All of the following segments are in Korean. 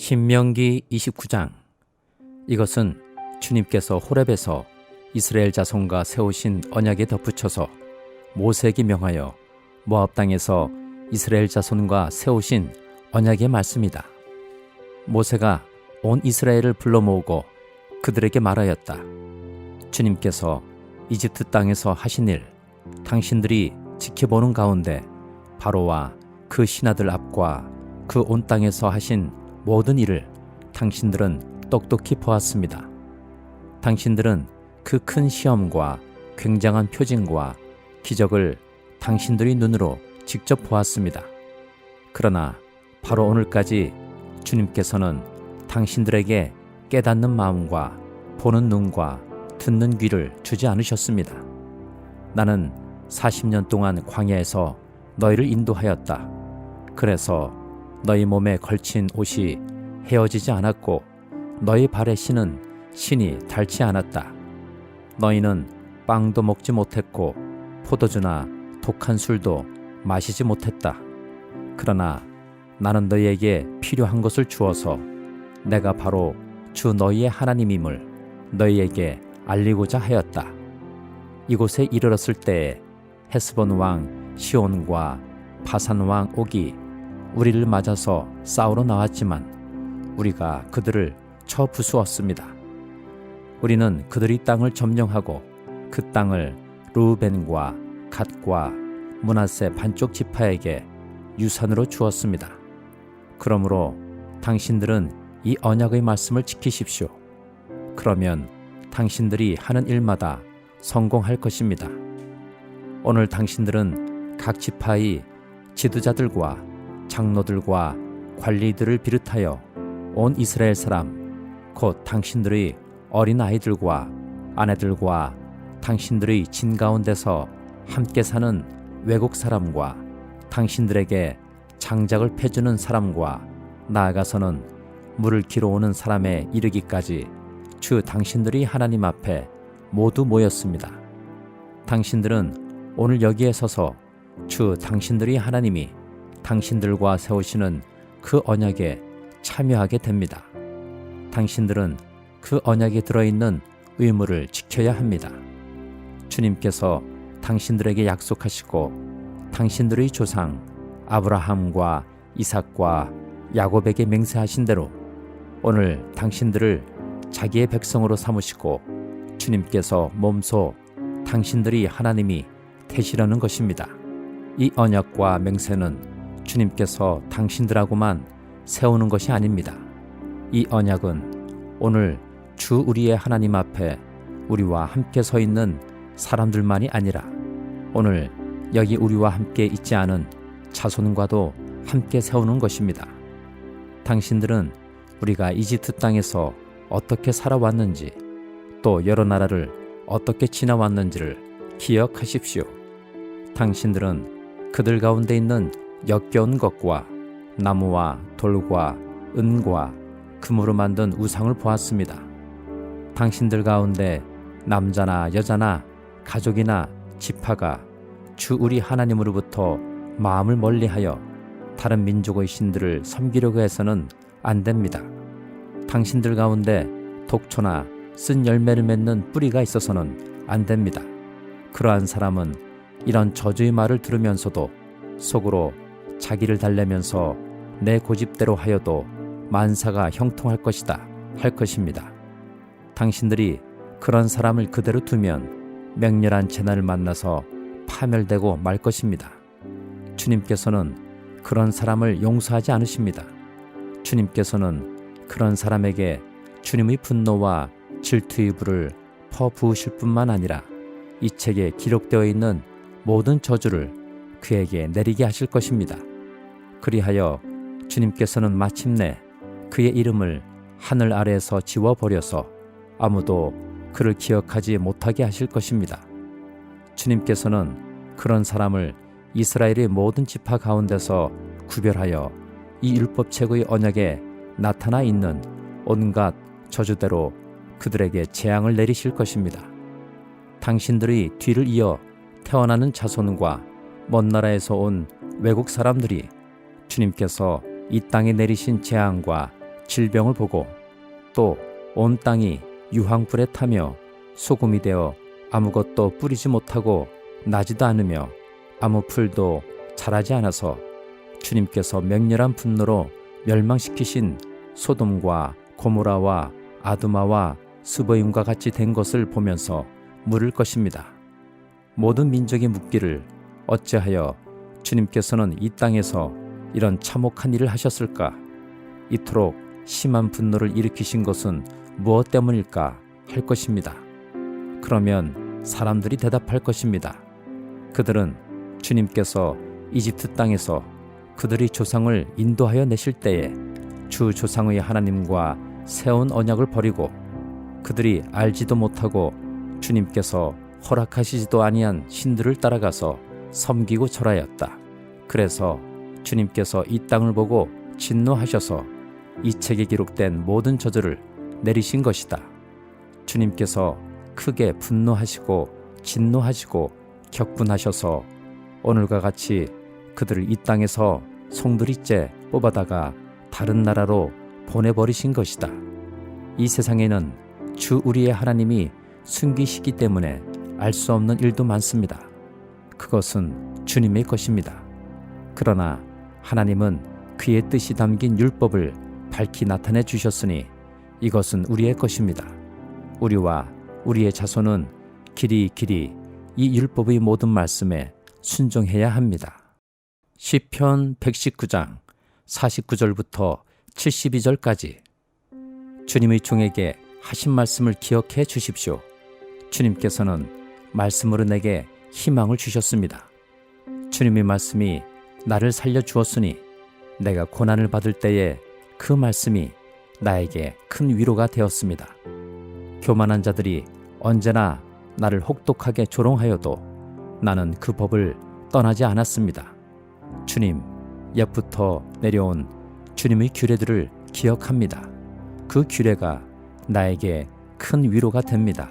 신명기 29장. 이것은 주님께서 호렙에서 이스라엘 자손과 세우신 언약에 덧붙여서 모세에게 명하여 모압 땅에서 이스라엘 자손과 세우신 언약의 말씀이다. 모세가 온 이스라엘을 불러 모으고 그들에게 말하였다. 주님께서 이집트 땅에서 하신 일, 당신들이 지켜보는 가운데 바로와 그 신하들 앞과 그 온 땅에서 하신 모든 일을 당신들은 똑똑히 보았습니다. 당신들은 그 큰 시험과 굉장한 표징과 기적을 당신들의 눈으로 직접 보았습니다. 그러나 바로 오늘까지 주님께서는 당신들에게 깨닫는 마음과 보는 눈과 듣는 귀를 주지 않으셨습니다. 나는 40년 동안 광야에서 너희를 인도하였다. 그래서 너희 몸에 걸친 옷이 헤어지지 않았고 너희 발의 신은 신이 닳지 않았다. 너희는 빵도 먹지 못했고 포도주나 독한 술도 마시지 못했다. 그러나 나는 너희에게 필요한 것을 주어서 내가 바로 주 너희의 하나님임을 너희에게 알리고자 하였다. 이곳에 이르렀을 때에 헤스본 왕 시온과 바산 왕 옥이 우리를 맞아서 싸우러 나왔지만 우리가 그들을 쳐 부수었습니다. 우리는 그들의 땅을 점령하고 그 땅을 르우벤과 갓과 므낫세 반쪽 지파에게 유산으로 주었습니다. 그러므로 당신들은 이 언약의 말씀을 지키십시오. 그러면 당신들이 하는 일마다 성공할 것입니다. 오늘 당신들은 각 지파의 지도자들과 장로들과 관리들을 비롯하여 온 이스라엘 사람 곧 당신들의 어린 아이들과 아내들과 당신들의 진 가운데서 함께 사는 외국 사람과 당신들에게 장작을 패주는 사람과 나아가서는 물을 길어오는 사람에 이르기까지 주 당신들이 하나님 앞에 모두 모였습니다. 당신들은 오늘 여기에 서서 주 당신들이 하나님이 당신들과 세우시는 그 언약에 참여하게 됩니다. 당신들은 그 언약에 들어있는 의무를 지켜야 합니다. 주님께서 당신들에게 약속하시고 당신들의 조상 아브라함과 이삭과 야곱에게 맹세하신 대로 오늘 당신들을 자기의 백성으로 삼으시고 주님께서 몸소 당신들이 하나님이 되시려는 것입니다. 이 언약과 맹세는 주님께서 당신들하고만 세우는 것이 아닙니다. 이 언약은 오늘 주 우리의 하나님 앞에 우리와 함께 서 있는 사람들만이 아니라 오늘 여기 우리와 함께 있지 않은 자손과도 함께 세우는 것입니다. 당신들은 우리가 이집트 땅에서 어떻게 살아왔는지 또 여러 나라를 어떻게 지나왔는지를 기억하십시오. 당신들은 그들 가운데 있는 역겨운 것과 나무와 돌과 은과 금으로 만든 우상을 보았습니다. 당신들 가운데 남자나 여자나 가족이나 지파가 주 우리 하나님으로부터 마음을 멀리하여 다른 민족의 신들을 섬기려고 해서는 안 됩니다. 당신들 가운데 독초나 쓴 열매를 맺는 뿌리가 있어서는 안 됩니다. 그러한 사람은 이런 저주의 말을 들으면서도 속으로 자기를 달래면서 내 고집대로 하여도 만사가 형통할 것이다 할 것입니다. 당신들이 그런 사람을 그대로 두면 맹렬한 재난을 만나서 파멸되고 말 것입니다. 주님께서는 그런 사람을 용서하지 않으십니다. 주님께서는 그런 사람에게 주님의 분노와 질투의 불을 퍼부으실 뿐만 아니라 이 책에 기록되어 있는 모든 저주를 그에게 내리게 하실 것입니다. 그리하여 주님께서는 마침내 그의 이름을 하늘 아래에서 지워버려서 아무도 그를 기억하지 못하게 하실 것입니다. 주님께서는 그런 사람을 이스라엘의 모든 지파 가운데서 구별하여 이 율법책의 언약에 나타나 있는 온갖 저주대로 그들에게 재앙을 내리실 것입니다. 당신들의 뒤를 이어 태어나는 자손과 먼 나라에서 온 외국 사람들이 주님께서 이 땅에 내리신 재앙과 질병을 보고 또 온 땅이 유황불에 타며 소금이 되어 아무것도 뿌리지 못하고 나지도 않으며 아무 풀도 자라지 않아서 주님께서 맹렬한 분노로 멸망시키신 소돔과 고모라와 아두마와 스보임과 같이 된 것을 보면서 물을 것입니다. 모든 민족이 묻기를 어찌하여 주님께서는 이 땅에서 이런 참혹한 일을 하셨을까? 이토록 심한 분노를 일으키신 것은 무엇 때문일까? 할 것입니다. 그러면 사람들이 대답할 것입니다. 그들은 주님께서 이집트 땅에서 그들이 조상을 인도하여 내실 때에 주 조상의 하나님과 세운 언약을 버리고 그들이 알지도 못하고 주님께서 허락하시지도 아니한 신들을 따라가서 섬기고 절하였다. 그래서 주님께서 이 땅을 보고 진노하셔서 이 책에 기록된 모든 저주를 내리신 것이다. 주님께서 크게 분노하시고 진노하시고 격분하셔서 오늘과 같이 그들을 이 땅에서 송두리째 뽑아다가 다른 나라로 보내버리신 것이다. 이 세상에는 주 우리의 하나님이 숨기시기 때문에 알 수 없는 일도 많습니다. 그것은 주님의 것입니다. 그러나 하나님은 그의 뜻이 담긴 율법을 밝히 나타내 주셨으니 이것은 우리의 것입니다. 우리와 우리의 자손은 길이 이 율법의 모든 말씀에 순종해야 합니다. 시편 119장 49절부터 72절까지 주님의 종에게 하신 말씀을 기억해 주십시오. 주님께서는 말씀으로 내게 희망을 주셨습니다. 주님의 말씀이 나를 살려주었으니 내가 고난을 받을 때에 그 말씀이 나에게 큰 위로가 되었습니다. 교만한 자들이 언제나 나를 혹독하게 조롱하여도 나는 그 법을 떠나지 않았습니다. 주님, 옛부터 내려온 주님의 규례들을 기억합니다. 그 규례가 나에게 큰 위로가 됩니다.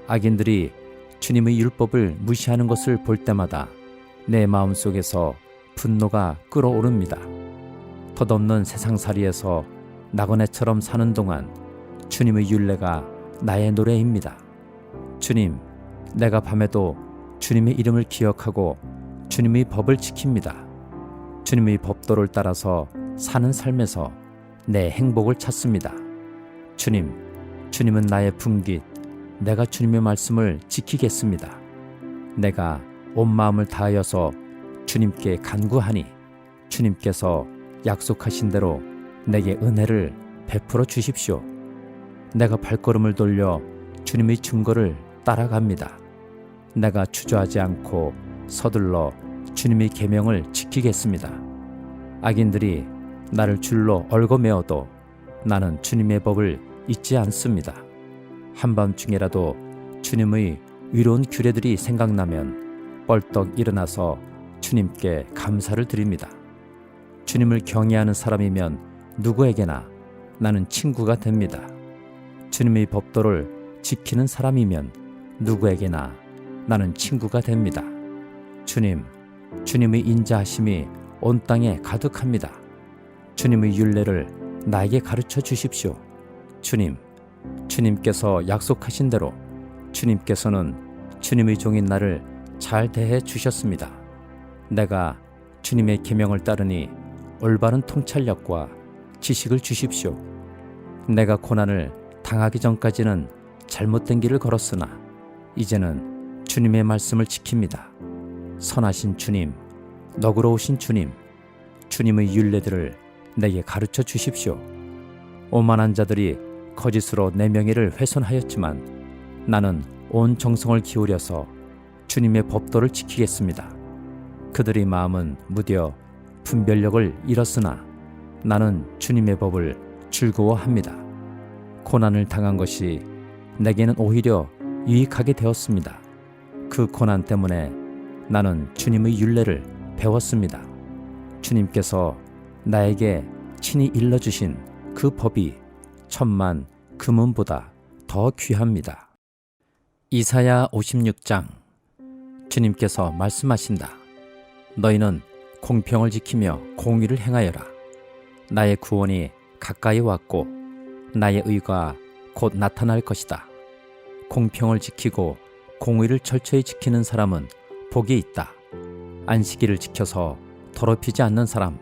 악인들이 주님의 율법을 무시하는 것을 볼 때마다 내 마음속에서 분노가 끓어오릅니다. 덧없는 세상살이에서 나그네처럼 사는 동안 주님의 율례가 나의 노래입니다. 주님, 내가 밤에도 주님의 이름을 기억하고 주님의 법을 지킵니다. 주님의 법도를 따라서 사는 삶에서 내 행복을 찾습니다. 주님, 주님은 나의 분깃, 내가 주님의 말씀을 지키겠습니다. 내가 온 마음을 다하여서 주님께 간구하니 주님께서 약속하신 대로 내게 은혜를 베풀어 주십시오. 내가 발걸음을 돌려 주님의 증거를 따라갑니다. 내가 주저하지 않고 서둘러 주님의 계명을 지키겠습니다. 악인들이 나를 줄로 얽어매어도 나는 주님의 법을 잊지 않습니다. 한밤중에라도 주님의 위로운 규례들이 생각나면 뻘떡 일어나서 주님께 감사를 드립니다. 주님을 경외하는 사람이면 누구에게나 나는 친구가 됩니다. 주님의 법도를 지키는 사람이면 누구에게나 나는 친구가 됩니다. 주님, 주님의 인자하심이 온 땅에 가득합니다. 주님의 율례를 나에게 가르쳐 주십시오. 주님, 주님께서 약속하신 대로 주님께서는 주님의 종인 나를 잘 대해 주셨습니다. 내가 주님의 계명을 따르니 올바른 통찰력과 지식을 주십시오. 내가 고난을 당하기 전까지는 잘못된 길을 걸었으나 이제는 주님의 말씀을 지킵니다. 선하신 주님, 너그러우신 주님, 주님의 율례들을 내게 가르쳐 주십시오. 오만한 자들이 거짓으로 내 명예를 훼손하였지만 나는 온 정성을 기울여서 주님의 법도를 지키겠습니다. 그들의 마음은 무뎌 분별력을 잃었으나 나는 주님의 법을 즐거워합니다. 고난을 당한 것이 내게는 오히려 유익하게 되었습니다. 그 고난 때문에 나는 주님의 율례를 배웠습니다. 주님께서 나에게 친히 일러주신 그 법이 천만 금은보다 더 귀합니다. 이사야 56장. 주님께서 말씀하신다. 너희는 공평을 지키며 공의를 행하여라. 나의 구원이 가까이 왔고 나의 의가 곧 나타날 것이다. 공평을 지키고 공의를 철저히 지키는 사람은 복이 있다. 안식일을 지켜서 더럽히지 않는 사람,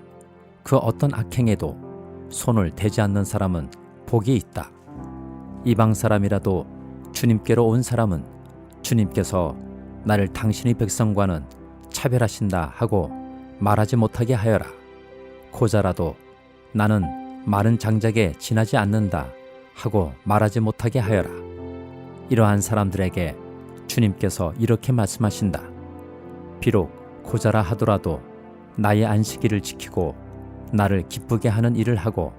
그 어떤 악행에도 손을 대지 않는 사람은 복이 있다. 이방 사람이라도 주님께로 온 사람은 주님께서 나를 당신의 백성과는 차별하신다 하고 말하지 못하게 하여라. 고자라도 나는 마른 장작에 지나지 않는다 하고 말하지 못하게 하여라. 이러한 사람들에게 주님께서 이렇게 말씀하신다. 비록 고자라 하더라도 나의 안식일을 지키고 나를 기쁘게 하는 일을 하고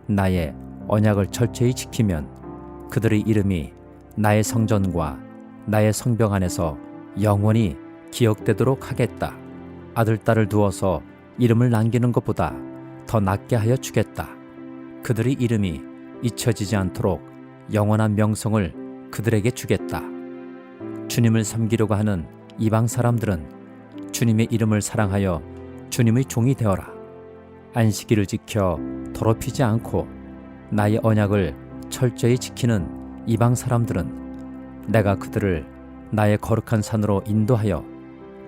나의 언약을 철저히 지키면 그들의 이름이 나의 성전과 나의 성벽 안에서 영원히 기억되도록 하겠다. 아들, 딸을 두어서 이름을 남기는 것보다 더 낫게 하여 주겠다. 그들의 이름이 잊혀지지 않도록 영원한 명성을 그들에게 주겠다. 주님을 섬기려고 하는 이방 사람들은 주님의 이름을 사랑하여 주님의 종이 되어라. 안식일을 지켜 더럽히지 않고 나의 언약을 철저히 지키는 이방 사람들은 내가 그들을 나의 거룩한 산으로 인도하여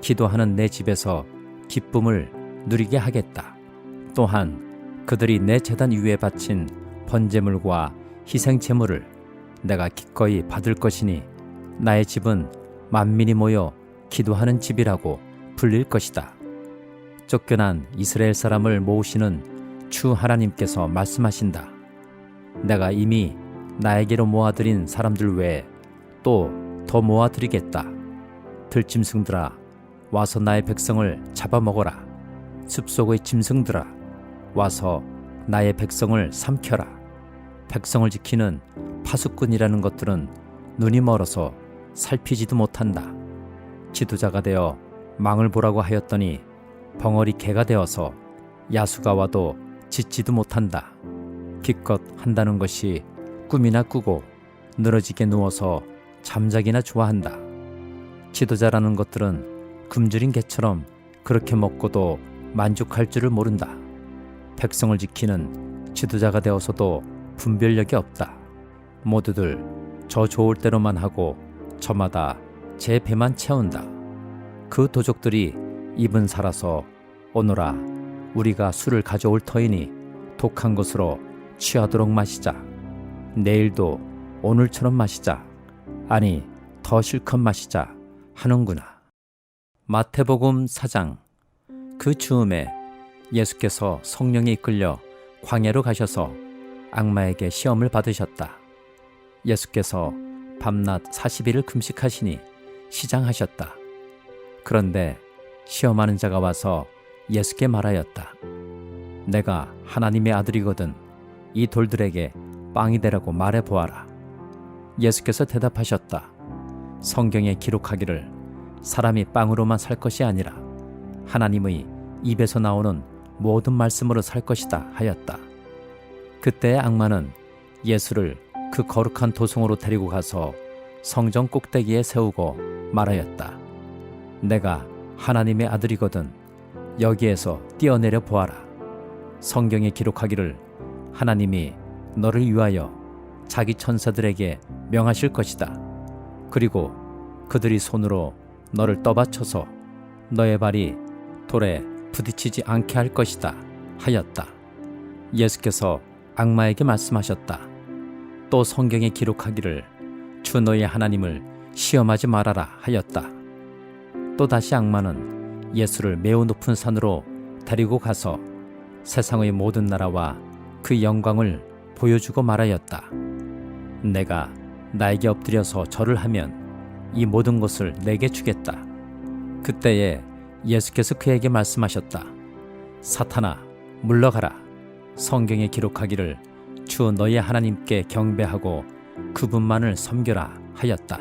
기도하는 내 집에서 기쁨을 누리게 하겠다. 또한 그들이 내 제단 위에 바친 번제물과 희생제물을 내가 기꺼이 받을 것이니 나의 집은 만민이 모여 기도하는 집이라고 불릴 것이다. 쫓겨난 이스라엘 사람을 모으시는 주 하나님께서 말씀하신다. 내가 이미 나에게로 모아들인 사람들 외에 또 더 모아드리겠다. 들짐승들아, 와서 나의 백성을 잡아먹어라. 숲속의 짐승들아, 와서 나의 백성을 삼켜라. 백성을 지키는 파수꾼이라는 것들은 눈이 멀어서 살피지도 못한다. 지도자가 되어 망을 보라고 하였더니 벙어리 개가 되어서 야수가 와도 짖지도 못한다. 기껏 한다는 것이 꿈이나 꾸고 늘어지게 누워서 잠자기나 좋아한다. 지도자라는 것들은 굶주린 개처럼 그렇게 먹고도 만족할 줄을 모른다. 백성을 지키는 지도자가 되어서도 분별력이 없다. 모두들 저 좋을 대로만 하고 저마다 제 배만 채운다. 그 도적들이 입은 살아서 오너라, 우리가 술을 가져올 터이니 독한 것으로 취하도록 마시자. 내일도 오늘처럼 마시자. 아니, 더 실컷 마시자 하는구나. 마태복음 4장. 그 즈음에 예수께서 성령에 이끌려 광야로 가셔서 악마에게 시험을 받으셨다. 예수께서 밤낮 40일을 금식하시니 시장하셨다. 그런데 시험하는 자가 와서 예수께 말하였다. 내가 하나님의 아들이거든 이 돌들에게 빵이 되라고 말해보아라. 예수께서 대답하셨다. 성경에 기록하기를 사람이 빵으로만 살 것이 아니라 하나님의 입에서 나오는 모든 말씀으로 살 것이다 하였다. 그때 악마는 예수를 그 거룩한 도성으로 데리고 가서 성전 꼭대기에 세우고 말하였다. 내가 하나님의 아들이거든 여기에서 뛰어내려 보아라. 성경에 기록하기를 하나님이 너를 위하여 자기 천사들에게 명하실 것이다. 그리고 그들이 손으로 너를 떠받쳐서 너의 발이 돌에 부딪히지 않게 할 것이다 하였다. 예수께서 악마에게 말씀하셨다. 또 성경에 기록하기를 주 너의 하나님을 시험하지 말아라 하였다. 또 다시 악마는 예수를 매우 높은 산으로 데리고 가서 세상의 모든 나라와 그 영광을 보여주고 말하였다. 내가 나에게 엎드려서 절을 하면 이 모든 것을 내게 주겠다. 그때에 예수께서 그에게 말씀하셨다. 사탄아, 물러가라. 성경에 기록하기를 주 너의 하나님께 경배하고 그분만을 섬겨라 하였다.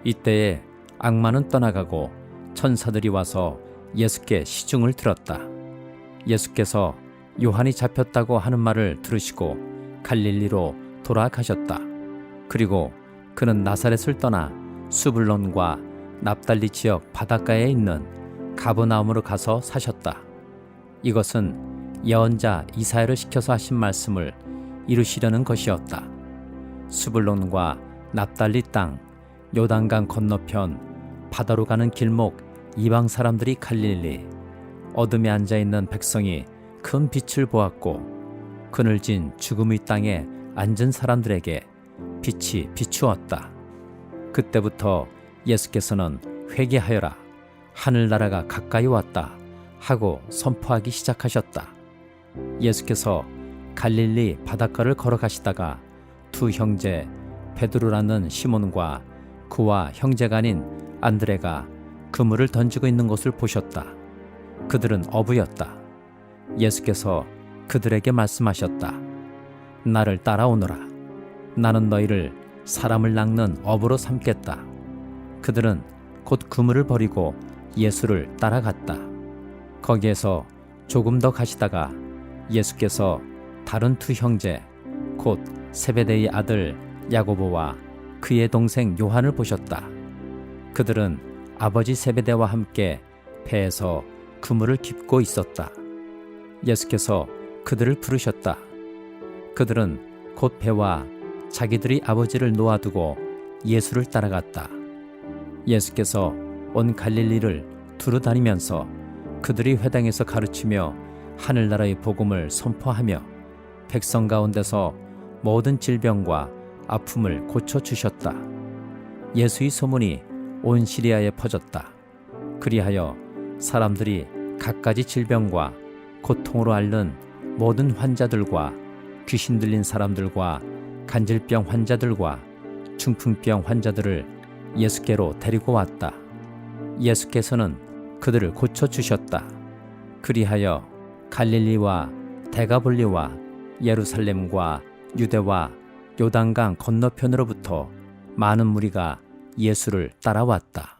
이때에 악마는 떠나가고 천사들이 와서 예수께 시중을 들었다. 예수께서 요한이 잡혔다고 하는 말을 들으시고 갈릴리로 돌아가셨다. 그리고 그는 나사렛을 떠나 수불론과 납달리 지역 바닷가에 있는 가버나움으로 가서 사셨다. 이것은 예언자 이사야를 시켜서 하신 말씀을 이루시려는 것이었다. 스불론과 납달리 땅, 요단강 건너편 바다로 가는 길목 이방 사람들이 갈릴리, 어둠에 앉아있는 백성이 큰 빛을 보았고 그늘진 죽음의 땅에 앉은 사람들에게 빛이 비추었다. 그때부터 예수께서는 회개하여라, 하늘나라가 가까이 왔다 하고 선포하기 시작하셨다. 예수께서 갈릴리 바닷가를 걸어가시다가 두 형제 베드로라는 시몬과 그와 형제가 아닌 안드레가 그물을 던지고 있는 것을 보셨다. 그들은 어부였다. 예수께서 그들에게 말씀하셨다. 나를 따라오너라. 나는 너희를 사람을 낚는 어부로 삼겠다. 그들은 곧 그물을 버리고 예수를 따라갔다. 거기에서 조금 더 가시다가 예수께서 다른 두 형제 곧 세베대의 아들 야고보와 그의 동생 요한을 보셨다. 그들은 아버지 세베대와 함께 배에서 그물을 깁고 있었다. 예수께서 그들을 부르셨다. 그들은 곧 배와 자기들이 아버지를 놓아두고 예수를 따라갔다. 예수께서 온 갈릴리를 두루 다니면서 그들이 회당에서 가르치며 하늘나라의 복음을 선포하며 백성 가운데서 모든 질병과 아픔을 고쳐주셨다. 예수의 소문이 온 시리아에 퍼졌다. 그리하여 사람들이 갖가지 질병과 고통으로 앓는 모든 환자들과 귀신 들린 사람들과 간질병 환자들과 중풍병 환자들을 예수께로 데리고 왔다. 예수께서는 그들을 고쳐주셨다. 그리하여 갈릴리와 데가볼리와 예루살렘과 유대와 요단강 건너편으로부터 많은 무리가 예수를 따라왔다.